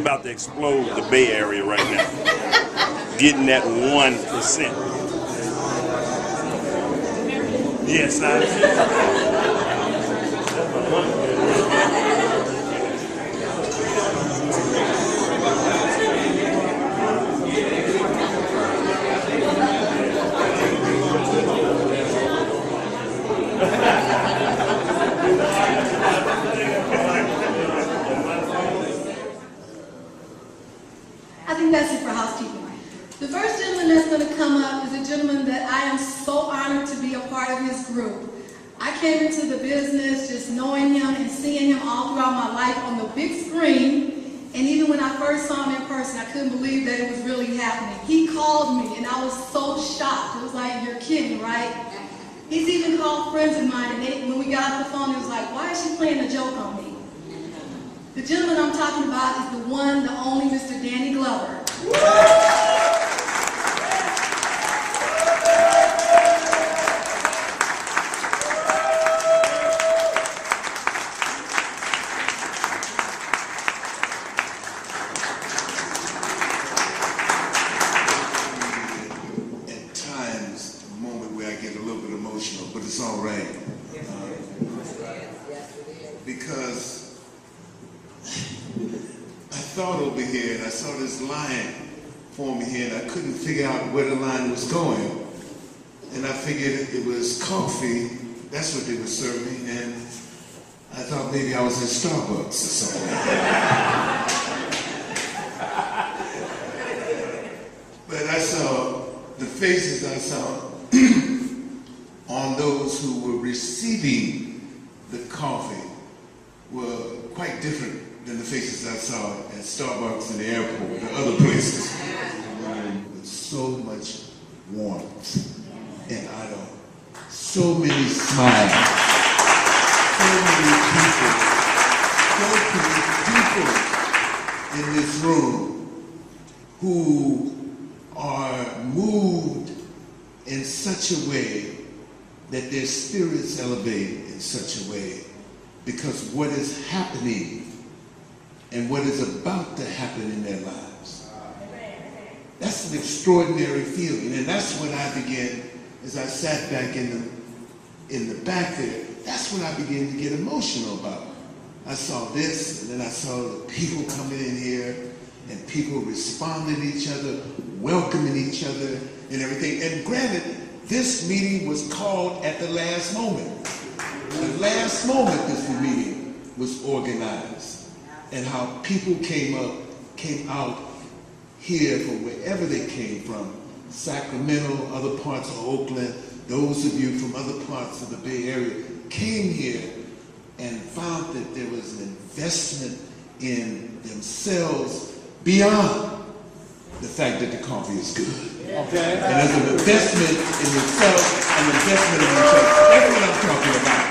about to explode the Bay Area right now. Getting that 1%. Yes, I think that's it for housekeeping. The first gentleman that's going to come up is a gentleman that I am so honored to be a part of his group. I came into the business just knowing him and seeing him all throughout my life on the big screen, and even when I first saw him in person, I couldn't believe that it was really happening. He called me, and I was so shocked. It was like, you're kidding, right? He's even called friends of mine, and when we got off the phone, he was like, why is she playing a joke on me? The gentleman I'm talking about is the one, the only Mr. Danny Glover. At times, a moment where I get a little bit emotional, but it's all right. Because I thought over here and I saw this line forming here and I couldn't figure out where the line was going. And I figured it was coffee, that's what they were serving, and I thought maybe I was in Starbucks or something. But I saw the faces I saw on those who were receiving the coffee were quite different than the faces I saw at Starbucks in the airport or other places. With so much warmth and I don't. So many smiles. So many people in this room who are moved in such a way that their spirits elevate in such a way because what is happening and what is about to happen in their lives. That's an extraordinary feeling, and that's when I began, as I sat back in the back there, that's when I began to get emotional about it. I saw this, and then I saw the people coming in here, and people responding to each other, welcoming each other, and everything. And granted, this meeting was called at the last moment. The last moment this meeting was organized, and how people came out here from wherever they came from, Sacramento, other parts of Oakland, those of you from other parts of the Bay Area came here and found that there was an investment in themselves beyond the fact that the coffee is good. Okay. And there's an investment in yourself, an investment in yourself. That's what I'm talking about.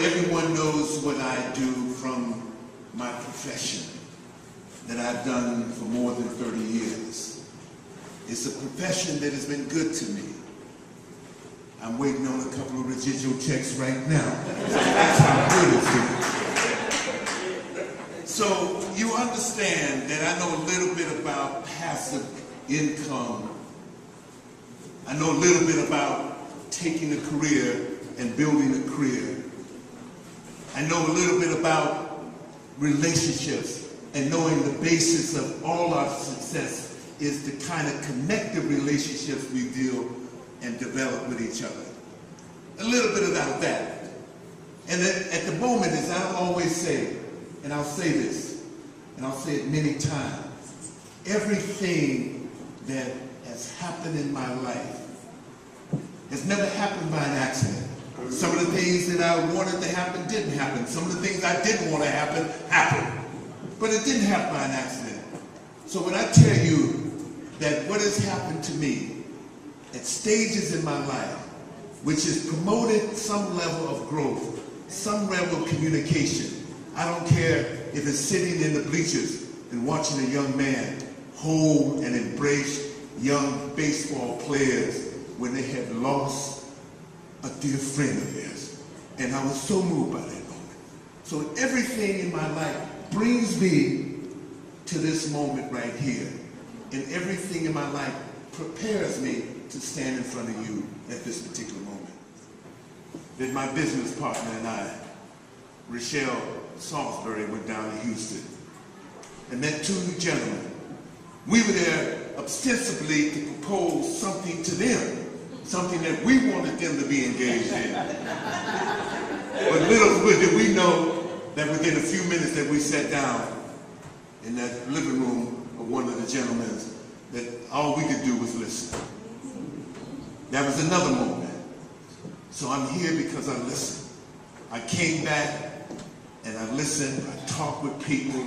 Everyone knows what I do from my profession that I've done for more than 30 years. It's a profession that has been good to me. I'm waiting on a couple of residual checks right now. That's how good it's been. So you understand that I know a little bit about passive income. I know a little bit about taking a career and building a career. I know a little bit about relationships and knowing the basis of all our success is the kind of connected relationships we deal and develop with each other. A little bit about that. And at the moment, as I always say, and I'll say this, and I'll say it many times, everything that has happened in my life has never happened by an accident. Some of the things that I wanted to happen didn't happen. Some of the things I didn't want to happen, happened. But it didn't happen by an accident. So when I tell you that what has happened to me at stages in my life, which has promoted some level of growth, some level of communication, I don't care if it's sitting in the bleachers and watching a young man hold and embrace young baseball players when they had lost a dear friend of theirs. And I was so moved by that moment. So everything in my life brings me to this moment right here. And everything in my life prepares me to stand in front of you at this particular moment. That my business partner and I, Rochelle Salisbury, went down to Houston and met two gentlemen. We were there ostensibly to propose something to them, something that we wanted them to be engaged in. But little did we know that within a few minutes that we sat down in that living room of one of the gentlemen, that all we could do was listen. That was another moment. So I'm here because I listened. I came back and I listened, I talked with people,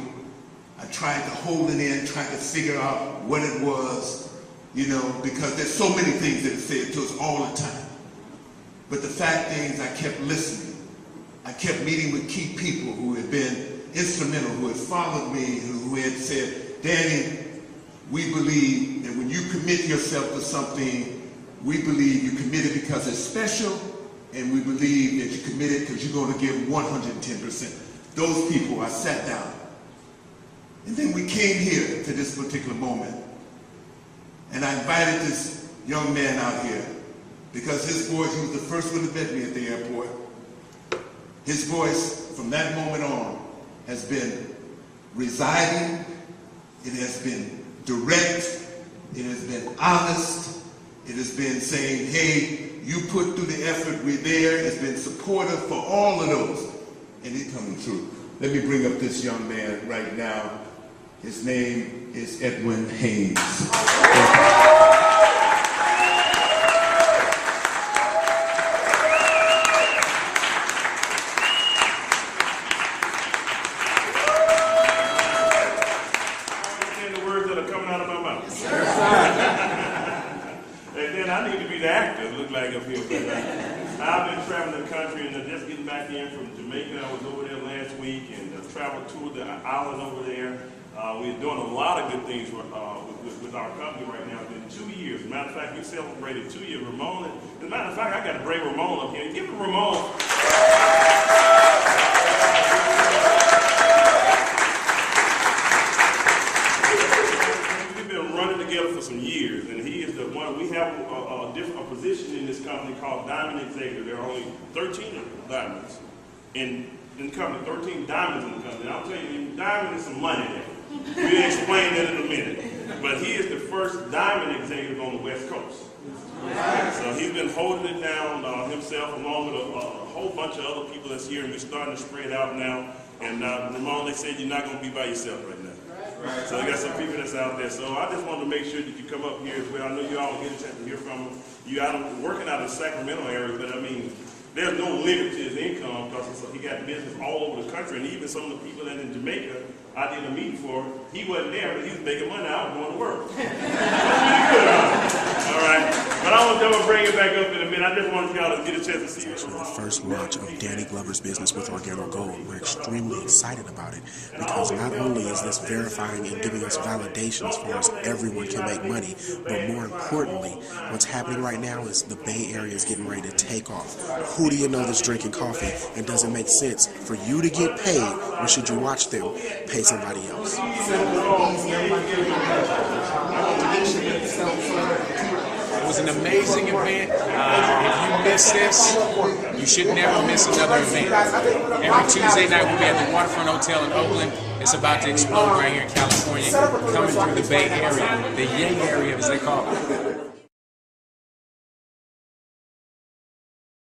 I tried to hold it in, tried to figure out what it was, you know, because there's so many things that are said to us all the time. But the fact is, I kept listening. I kept meeting with key people who had been instrumental, who had followed me, who had said, Danny, we believe that when you commit yourself to something, we believe you commit it because it's special, and we believe that you commit it because you're going to give 110%. Those people, I sat down. And then we came here to this particular moment. And I invited this young man out here because his voice, he was the first one to meet me at the airport. His voice, from that moment on, has been residing. It has been direct. It has been honest. It has been saying, hey, you put through the effort, we're there. It's been supportive for all of those. And it's coming through. Let me bring up this young man right now. His name is Edwin Haynes. The words that are coming out of my mouth. And then I need to be the actor, it look like up here. But, I've been traveling the country and just getting back in from Jamaica. I was over there last week and traveled to the island over there. We're doing a lot of good things with our company right now. It's been 2 years. As a matter of fact, we celebrated 2 years. Ramon, as a matter of fact, I got to bring Ramon up here. Give me Ramon. We've been running together for some years, and he is the one. We have a position in this company called Diamond Executive. There are only 13 diamonds in the company, 13 diamonds in the company. I'll tell you, diamond is some money there. We'll explain that in a minute. But he is the first diamond executive on the West Coast. So he's been holding it down himself along with a whole bunch of other people that's here, and we're starting to spread out now. And Ramon, they said you're not going to be by yourself right now. So I got some people that's out there. So I just wanted to make sure that you come up here as well. I know you all get a chance to hear from him. You out working out in the Sacramento area, but I mean, there's no limit to his income because he got business all over the country, and even some of the people that in Jamaica I did a meeting for, he wasn't there, but he was making money. I was going to work. That's pretty good, huh? All right. But I'm going to bring it back up in a minute. I just wanted y'all to get a chance to see it. So the first launch of Danny Glover's business with Organo Gold. We're extremely excited about it because not only is this verifying and giving us validation as far as everyone can make money, but more importantly, what's happening right now is the Bay Area is getting ready to take off. Who do you know that's drinking coffee and doesn't make sense for you to get paid, or should you watch them pay somebody else? It was an amazing event. If you miss this, you should never miss another event. Every Tuesday night we'll be at the Waterfront Hotel in Oakland. It's about to explode right here in California, coming through the Bay Area, the Yang area as they call it.